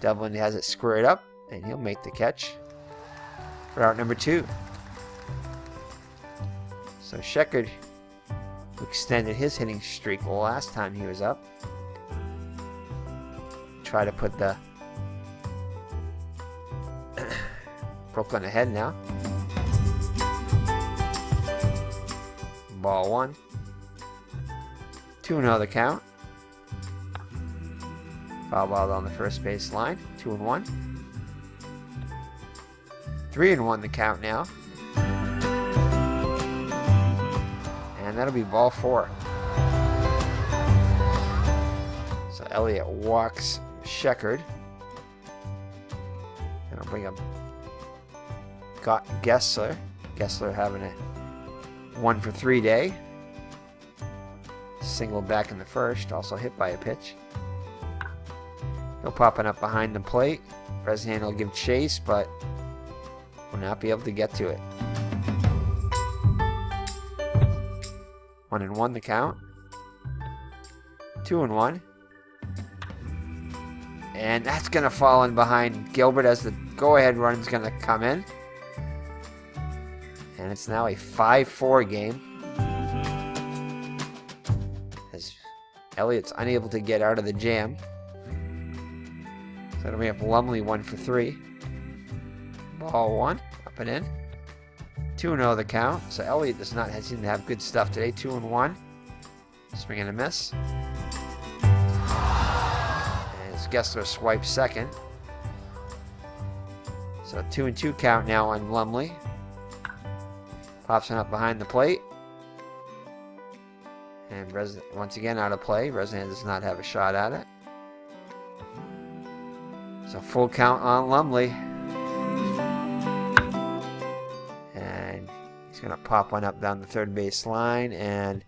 Speaker 1: Devlin has it squared up, and he'll make the catch for out number 2. So Sheckard, who extended his hitting streak last time he was up, try to put the Brooklyn ahead now. Ball 1. 2-0 the count. Foul ball on the first base line. 2 and 1. 3 and 1 the count now. And that'll be ball 4. So Elliott walks Sheckard. And I'll bring up Gessler. Gessler having a 1 for 3 day. Single back in the first, also hit by a pitch. He'll popping up behind the plate. Bresnahan will give chase, but will not be able to get to it. 1-1 the count. 2-1. And that's going to fall in behind Gilbert as the go-ahead run is going to come in. And it's now a 5-4 game. As Elliott's unable to get out of the jam. So it'll be up Lumley 1 for 3. Ball 1, up and in. 2-0 the count. So Elliott does not seem to have good stuff today. 2-1. Swing and a miss. Gessler swipes second. So 2-2 count now on Lumley. Pops one up behind the plate. And once again out of play. Bresnahan does not have a shot at it. So full count on Lumley. And he's going to pop one up down the third base line. And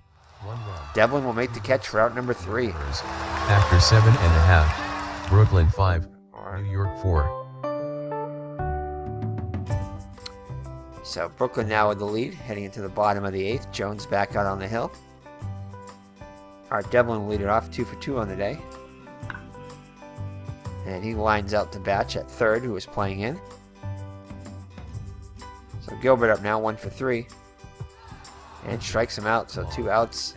Speaker 1: Devlin will make the catch for out number 3.
Speaker 2: After 7.5. Brooklyn 5, New York 4.
Speaker 1: So Brooklyn now with the lead, heading into the bottom of the 8th. Jones back out on the hill. Art Devlin will lead it off, 2 for 2 on the day. And he lines out to Batch at third, who is playing in. So Gilbert up now, 1 for 3. And strikes him out, so 2 outs.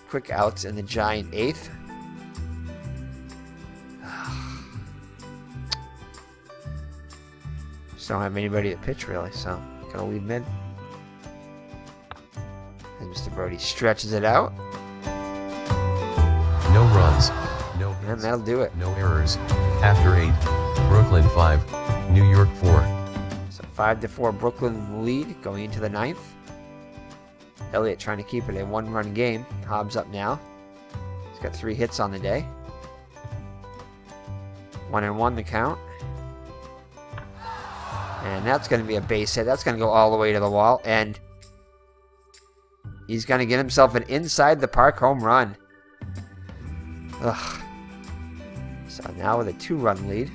Speaker 1: Quick outs in the Giant 8th. Don't have anybody to pitch really, so gonna leave mid. And Mr. Brody stretches it out.
Speaker 2: No runs, no hits,
Speaker 1: and that'll do it.
Speaker 2: No errors. After 8, Brooklyn 5, New York 4.
Speaker 1: So 5-4 Brooklyn lead going into the 9th. Elliott trying to keep it a 1-run game. Hobbs up now. He's got 3 hits on the day. 1-1 the count. And that's going to be a base hit. That's going to go all the way to the wall. And he's going to get himself an inside the park home run. Ugh. So now with a 2-run lead.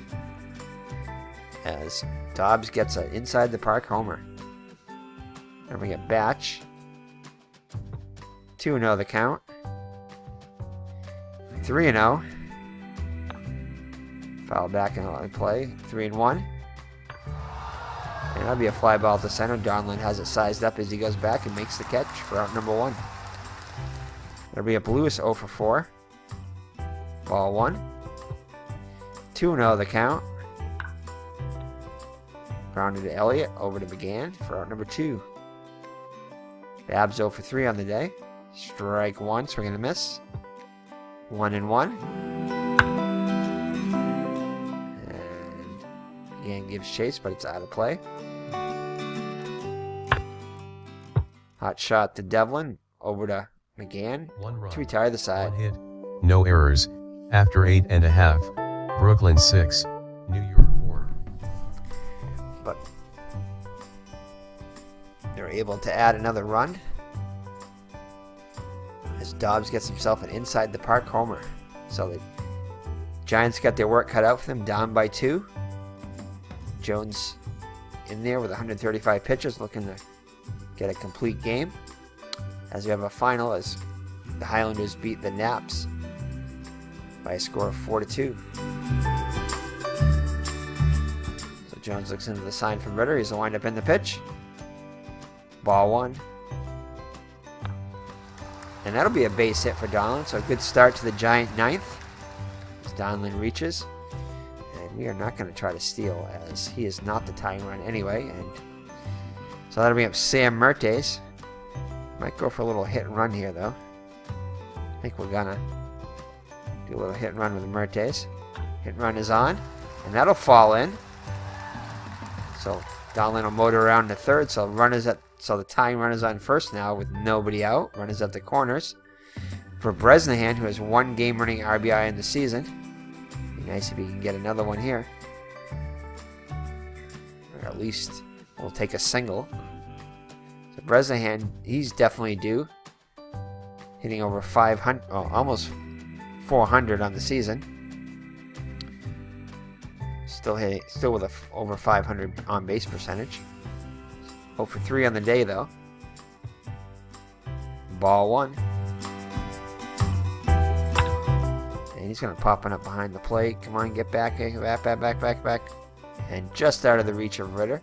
Speaker 1: As Dobbs gets an inside the park homer. And we get Batch. 2-0 the count. 3-0. Foul back in play. 3-1. And that'll be a fly ball to center. Donlin has it sized up as he goes back and makes the catch for out number 1. That'll be a Lewis 0 for 4. Ball 1. 2-0 the count. Grounded to Elliott. Over to McGann for out number 2. Babs 0 for 3 on the day. Strike 1. Swing and a miss. 1-1. Again gives chase, but it's out of play. Hot shot to Devlin. Over to McGann.
Speaker 2: 1 run,
Speaker 1: to retire the side.
Speaker 2: 1 hit. No errors. After 8.5. Brooklyn 6. New York 4.
Speaker 1: But they're able to add another run. As Dobbs gets himself an inside the park homer. So the Giants got their work cut out for them. Down by 2. Jones in there with 135 pitches, looking to get a complete game. As we have a final, as the Highlanders beat the Naps by a score of 4-2. So Jones looks into the sign from Ritter. He's a wind up in the pitch. Ball 1. And that'll be a base hit for Donlin. So a good start to the Giant 9th. As Donlin reaches. We are not going to try to steal, as he is not the tying run anyway. And so that'll bring up Sam Mertes. Might go for a little hit and run here, though. I think we're going to do a little hit and run with Mertes. Hit and run is on, and that'll fall in. So Donlin will motor around to third. So the tying run is on first now with nobody out. Runners at the corners. For Bresnahan, who has 1 game-winning RBI in the season. Nice if he can get another one here. Or at least we'll take a single. So Bresnahan, he's definitely due. Hitting over 500, almost 400 on the season. Still with over 500 on base percentage. 0 for 3 on the day though. ball one. And he's going to pop it up behind the plate. Come on, get back. Back. And just out of the reach of Ritter.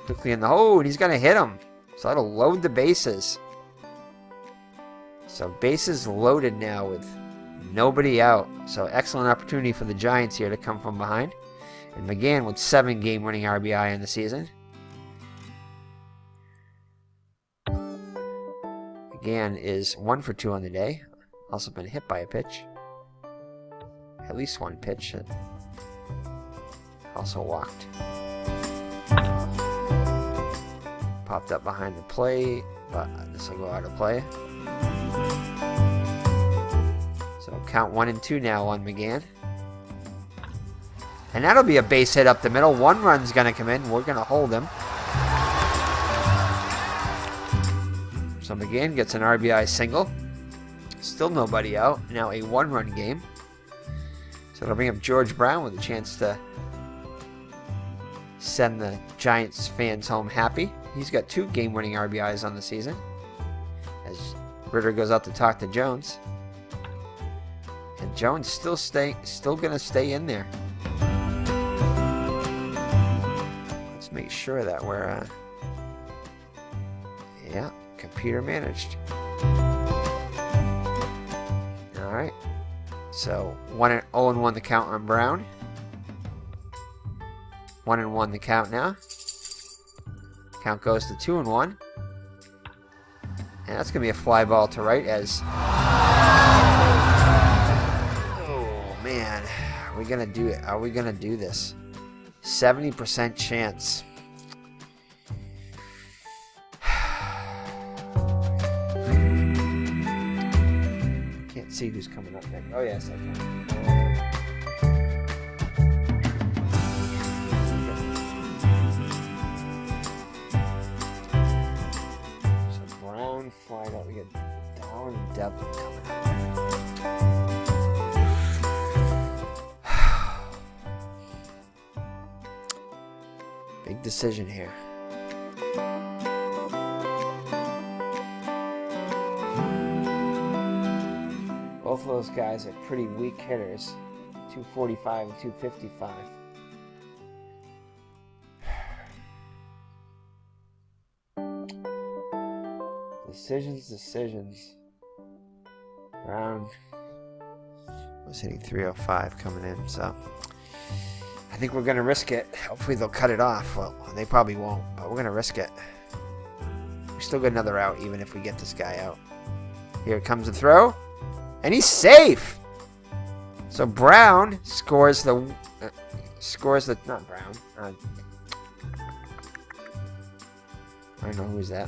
Speaker 1: Quickly in the hole, and he's going to hit him. So that'll load the bases. So bases loaded now with nobody out. So excellent opportunity for the Giants here to come from behind. And McGann with 7 game-winning RBI in the season. McGann is 1 for 2 on the day. Also been hit by a pitch. At least one pitch. Also walked. Popped up behind the plate, but this will go out of play. So count 1 and 2 now on McGann. And that'll be a base hit up the middle. 1 run's going to come in. We're going to hold him. So McGann gets an RBI single. Still nobody out. Now a 1-run game. So it'll bring up George Brown with a chance to send the Giants fans home happy. He's got 2 game-winning RBIs on the season. As Ritter goes out to talk to Jones. And Jones still going to stay in there. Let's make sure that we're yeah, computer managed. All right. So 0-1 the count on Brown. 1-1 the count now. Count goes to 2-1. And that's going to be a fly ball to right as... Oh, man. Are we going to do it? Are we going to do this? 70% chance. Can't see who's coming up next. Oh, yes, I can. Flying out, we get Down and Devlin coming up. Big decision here. Both of those guys are pretty weak hitters. 245 and 255. Decisions. Brown was hitting 305 coming in, so I think we're going to risk it. Hopefully they'll cut it off. Well, they probably won't, but we're going to risk it. We still get another out even if we get this guy out. Here comes the throw, and he's safe. So Brown scores the not Brown. I don't know who's that.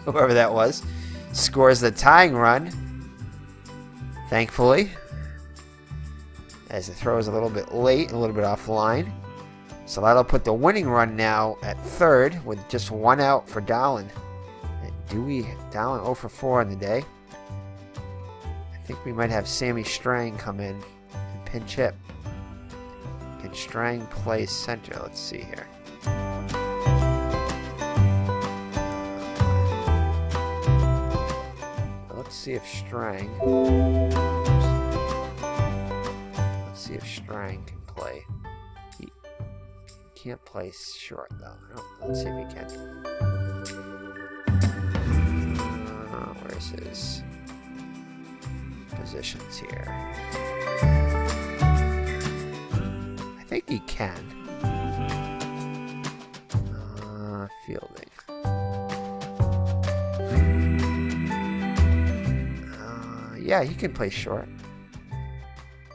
Speaker 1: Whoever that was. Scores the tying run. Thankfully. As the throw is a little bit late, a little bit offline. So that'll put the winning run now at third with just 1 out for Dowling. And Dowling 0 for 4 on the day. I think we might have Sammy Strang come in and pinch hit. Can Strang play center? Let's see here. Let's see if Strang can play. He can't play short though. Let's see if he can. Where's his positions here? I think he can. Fielding. Yeah, he can play short. I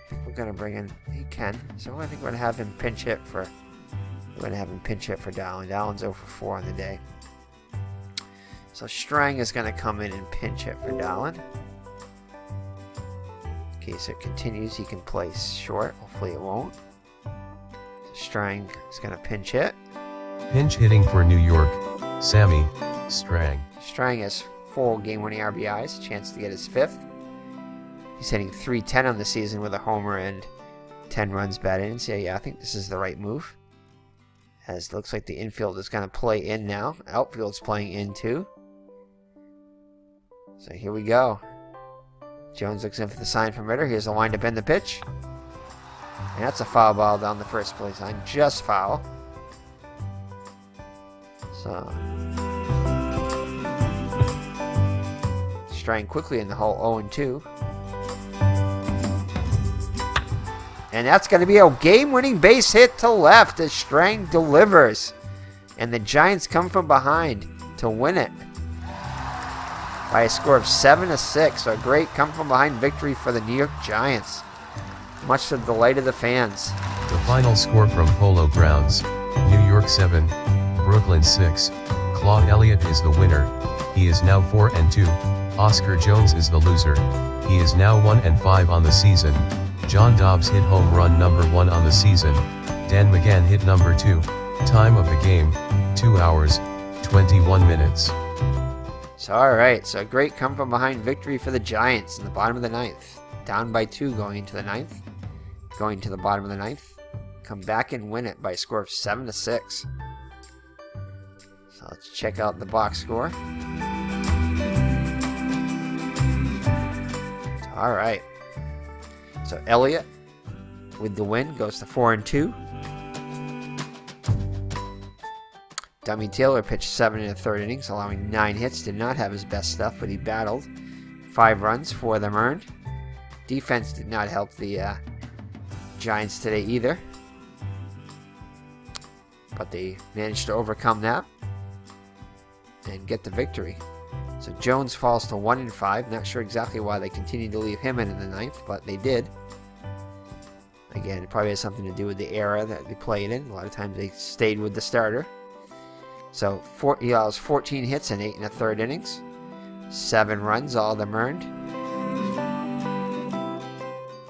Speaker 1: think we're gonna bring in. He can. So I think we're gonna have him pinch hit for. We're gonna have him pinch hit for Dowling. Dowling's 0 for 4 on the day. So Strang is gonna come in and pinch hit for Dowling. In case it continues, he can play short. Hopefully it won't. So Strang is gonna pinch hit.
Speaker 2: Pinch hitting for New York, Sammy Strang.
Speaker 1: Strang has 4 game-winning RBIs. Chance to get his 5th. He's hitting .310 on the season with a homer and 10 runs batted in. So yeah, I think this is the right move. As it looks like the infield is going to play in now. Outfield's playing in too. So here we go. Jones looks in for the sign from Ritter. Here's the windup in the pitch. And that's a foul ball down the first place line. Just foul. So Strang quickly in the hole, 0-2. And that's going to be a game-winning base hit to left as Strang delivers. And the Giants come from behind to win it by a score of 7-6. So a great come-from-behind victory for the New York Giants, much to the delight of the fans.
Speaker 2: The final score from Polo Grounds: New York 7, Brooklyn 6. Claude Elliott is the winner. He is now 4-2. Oscar Jones is the loser. He is now 1-5 on the season. John Dobbs hit home run number 1 on the season. Dan McGann hit number 2. Time of the game, 2 hours, 21 minutes.
Speaker 1: So alright, so a great come from behind victory for the Giants in the bottom of the 9th. Down by 2 going into the 9th. Going to the bottom of the 9th. Come back and win it by a score of 7-6. So let's check out the box score. Alright. So Elliott with the win goes to 4-2. Dummy Taylor pitched 7 1/3 innings, allowing 9 hits. Did not have his best stuff, but he battled. 5 runs, 4 of them earned. Defense did not help the Giants today either, but they managed to overcome that and get the victory. So Jones falls to 1-5. Not sure exactly why they continued to leave him in the 9th, but they did. Again, it probably has something to do with the era that they played in. A lot of times they stayed with the starter. So he allows 14 hits in 8 1/3 innings. 7 runs, all of them earned.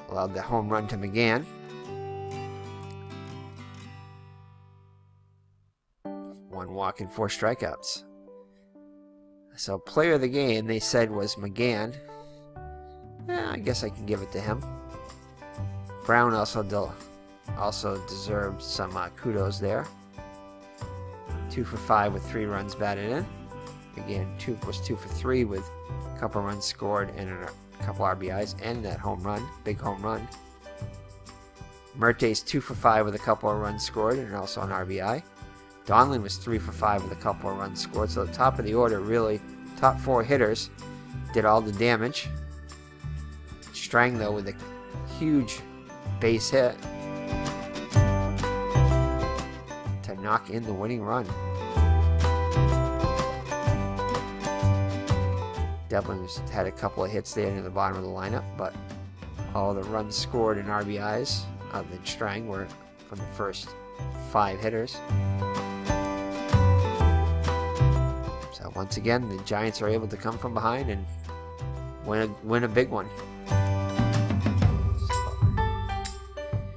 Speaker 1: Allowed the home run to McGann. 1 walk and 4 strikeouts. So player of the game, they said, was McGann. I guess I can give it to him. Brown also deserved some kudos there. 2 for 5 with 3 runs batted in. Again, 2 for 3 with a couple runs scored and a couple RBIs and that home run, big home run. Merte's 2 for 5 with a couple of runs scored and also an RBI. Donlin was 3 for 5 with a couple of runs scored. So the top of the order, really, top 4 hitters did all the damage. Strang, though, with a huge base hit to knock in the winning run. Devlin had a couple of hits there near the bottom of the lineup, but all the runs scored and RBIs other than Strang were from the first 5 hitters. So once again, the Giants are able to come from behind and win a big one.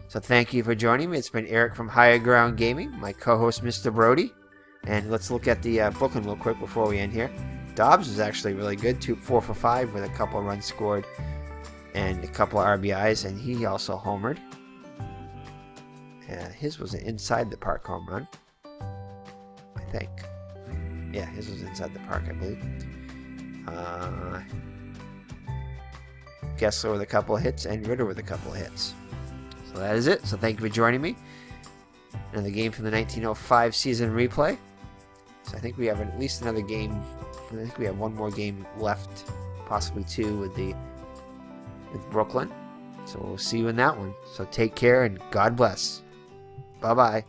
Speaker 1: So thank you for joining me. It's been Eric from Higher Ground Gaming, my co-host Mr. Brody. And let's look at the Brooklyn real quick before we end here. Dobbs was actually really good, 4 for 5 with a couple of runs scored and a couple of RBIs, and he also homered. His was an inside the park home run, I think. Yeah, his was inside the park, I believe. Gessler with a couple of hits and Ritter with a couple of hits. So that is it. So thank you for joining me. Another game from the 1905 season replay. So I think we have at least another game. I think we have one more game left, possibly 2 with Brooklyn. So we'll see you in that one. So take care and God bless. Bye-bye.